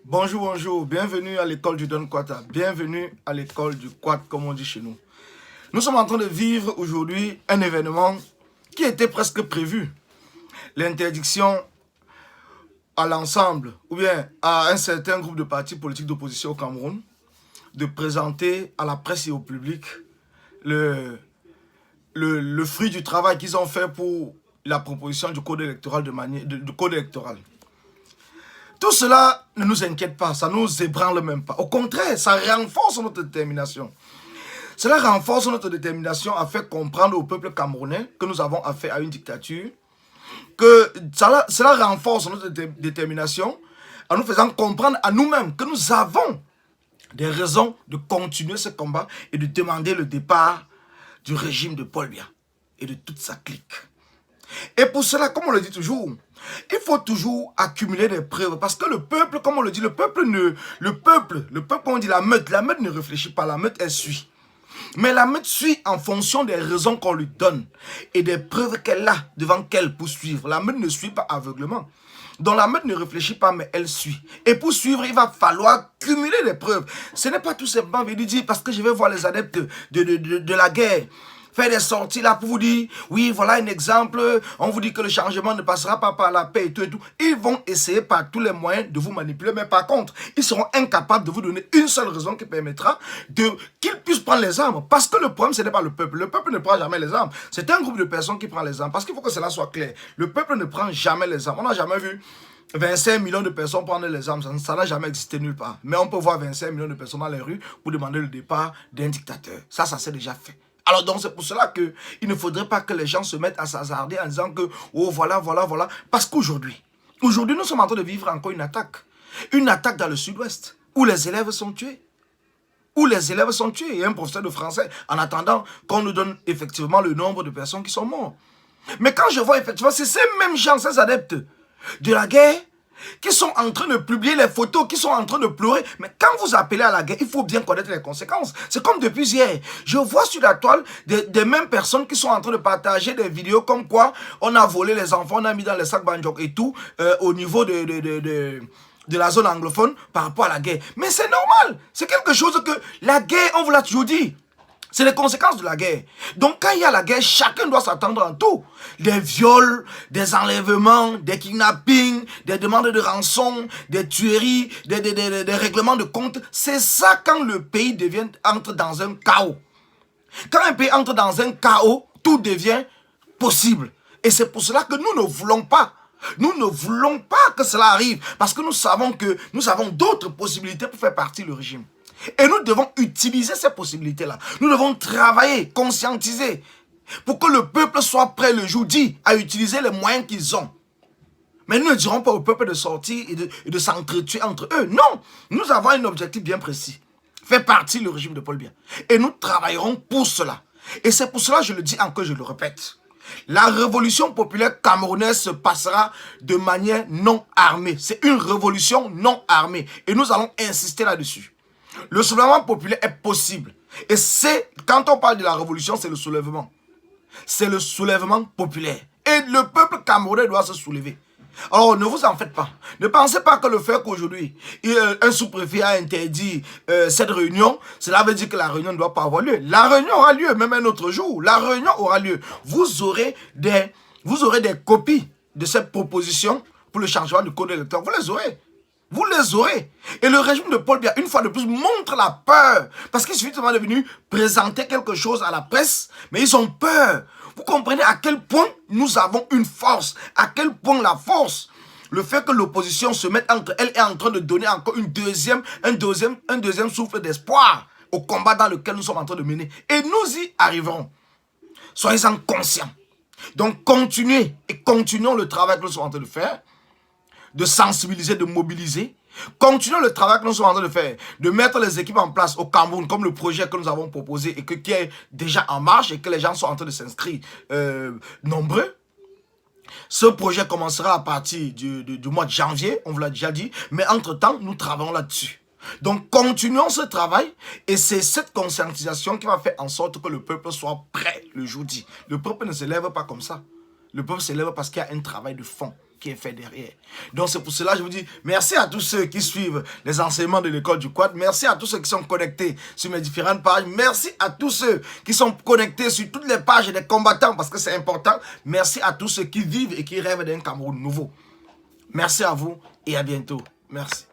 Bonjour, bonjour, bienvenue à l'école du Don Quata, bienvenue à l'école du Quat, comme on dit chez nous. Nous sommes en train de vivre aujourd'hui un événement qui était presque prévu. L'interdiction à l'ensemble, ou bien à un certain groupe de partis politiques d'opposition au Cameroun, de présenter à la presse et au public le fruit du travail qu'ils ont fait pour la proposition du code électoral du code électoral. Tout cela ne nous inquiète pas, ça ne nous ébranle même pas. Au contraire, ça renforce notre détermination. Cela renforce notre détermination à faire comprendre au peuple camerounais que nous avons affaire à une dictature, que cela renforce notre détermination en nous faisant comprendre à nous-mêmes que nous avons des raisons de continuer ce combat et de demander le départ du régime de Paul Biya et de toute sa clique. Et pour cela, comme on le dit toujours, il faut toujours accumuler des preuves. Parce que le peuple, comme on le dit, le peuple, on dit la meute ne réfléchit pas, la meute, elle suit. Mais la meute suit en fonction des raisons qu'on lui donne et des preuves qu'elle a devant qu'elle pour suivre. La meute ne suit pas aveuglement. Donc la meute ne réfléchit pas, mais elle suit. Et pour suivre, il va falloir cumuler des preuves. Ce n'est pas tout simplement venir dire parce que je vais voir les adeptes de la guerre faire des sorties là pour vous dire, oui, voilà un exemple, on vous dit que le changement ne passera pas par la paix et tout et tout. Ils vont essayer par tous les moyens de vous manipuler, mais par contre, ils seront incapables de vous donner une seule raison qui permettra qu'ils puissent prendre les armes. Parce que le problème, ce n'est pas le peuple. Le peuple ne prend jamais les armes. C'est un groupe de personnes qui prend les armes. Parce qu'il faut que cela soit clair. Le peuple ne prend jamais les armes. On n'a jamais vu 25 millions de personnes prendre les armes, ça n'a jamais existé nulle part. Mais on peut voir 25 millions de personnes dans les rues pour demander le départ d'un dictateur. Ça s'est déjà fait. Alors donc c'est pour cela qu'il ne faudrait pas que les gens se mettent à s'hasarder en disant que oh voilà. Parce qu'aujourd'hui, nous sommes en train de vivre encore une attaque. Une attaque dans le sud-ouest où les élèves sont tués. Il y a un professeur de français en attendant qu'on nous donne effectivement le nombre de personnes qui sont mortes. Mais quand je vois effectivement, c'est ces mêmes gens, ces adeptes de la guerre qui sont en train de publier les photos, qui sont en train de pleurer. Mais quand vous appelez à la guerre, il faut bien connaître les conséquences. C'est comme depuis hier. Je vois sur la toile des mêmes personnes qui sont en train de partager des vidéos comme quoi on a volé les enfants, on a mis dans les sacs banjok et tout au niveau de la zone anglophone par rapport à la guerre. Mais c'est normal. C'est quelque chose que la guerre, on vous l'a toujours dit. C'est les conséquences de la guerre. Donc quand il y a la guerre, chacun doit s'attendre en tout. Des viols, des enlèvements, des kidnappings, des demandes de rançon, des tueries, des règlements de compte. C'est ça quand le pays entre dans un chaos. Quand un pays entre dans un chaos, tout devient possible. Et c'est pour cela que nous ne voulons pas. Nous ne voulons pas que cela arrive. Parce que nous savons que nous avons d'autres possibilités pour faire partie du régime. Et nous devons utiliser ces possibilités-là. Nous devons travailler, conscientiser, pour que le peuple soit prêt le jour dit à utiliser les moyens qu'ils ont. Mais nous ne dirons pas au peuple de sortir et de s'entretuer entre eux. Non, nous avons un objectif bien précis. Faire partie du régime de Paul Biya. Et nous travaillerons pour cela. Et c'est pour cela, je le dis encore, je le répète. La révolution populaire camerounaise se passera de manière non armée. C'est une révolution non armée. Et nous allons insister là-dessus. Le soulèvement populaire est possible. Et c'est, quand on parle de la révolution, c'est le soulèvement. C'est le soulèvement populaire. Et le peuple camerounais doit se soulever. Alors, ne vous en faites pas. Ne pensez pas que le fait qu'aujourd'hui, un sous-préfet a interdit cette réunion, cela veut dire que la réunion ne doit pas avoir lieu. La réunion aura lieu, même un autre jour. La réunion aura lieu. Vous aurez des copies de cette proposition pour le changement du code électoral. Vous les aurez. Vous les aurez. Et le régime de Paul Biya, une fois de plus, montre la peur. Parce qu'il suffit de venir présenter quelque chose à la presse, mais ils ont peur. Vous comprenez à quel point nous avons une force, à quel point la force, le fait que l'opposition se mette entre elle est en train de donner encore un deuxième souffle d'espoir au combat dans lequel nous sommes en train de mener. Et nous y arriverons. Soyez-en conscients. Donc continuez et continuons le travail que nous sommes en train de faire, de sensibiliser, de mobiliser. Continuons le travail que nous sommes en train de faire, de mettre les équipes en place au Cameroun, comme le projet que nous avons proposé et qui est déjà en marche et que les gens sont en train de s'inscrire nombreux. Ce projet commencera à partir du mois de janvier, on vous l'a déjà dit, mais entre-temps, nous travaillons là-dessus. Donc, continuons ce travail et c'est cette conscientisation qui va faire en sorte que le peuple soit prêt le jour dit. Le peuple ne se lève pas comme ça. Le peuple se lève parce qu'il y a un travail de fond. qui est fait derrière. Donc c'est pour cela que je vous dis merci à tous ceux qui suivent les enseignements de l'école du quad. Merci à tous ceux qui sont connectés sur mes différentes pages. Merci à tous ceux qui sont connectés sur toutes les pages des combattants parce que c'est important. Merci à tous ceux qui vivent et qui rêvent d'un Cameroun nouveau. Merci à vous et à bientôt. Merci.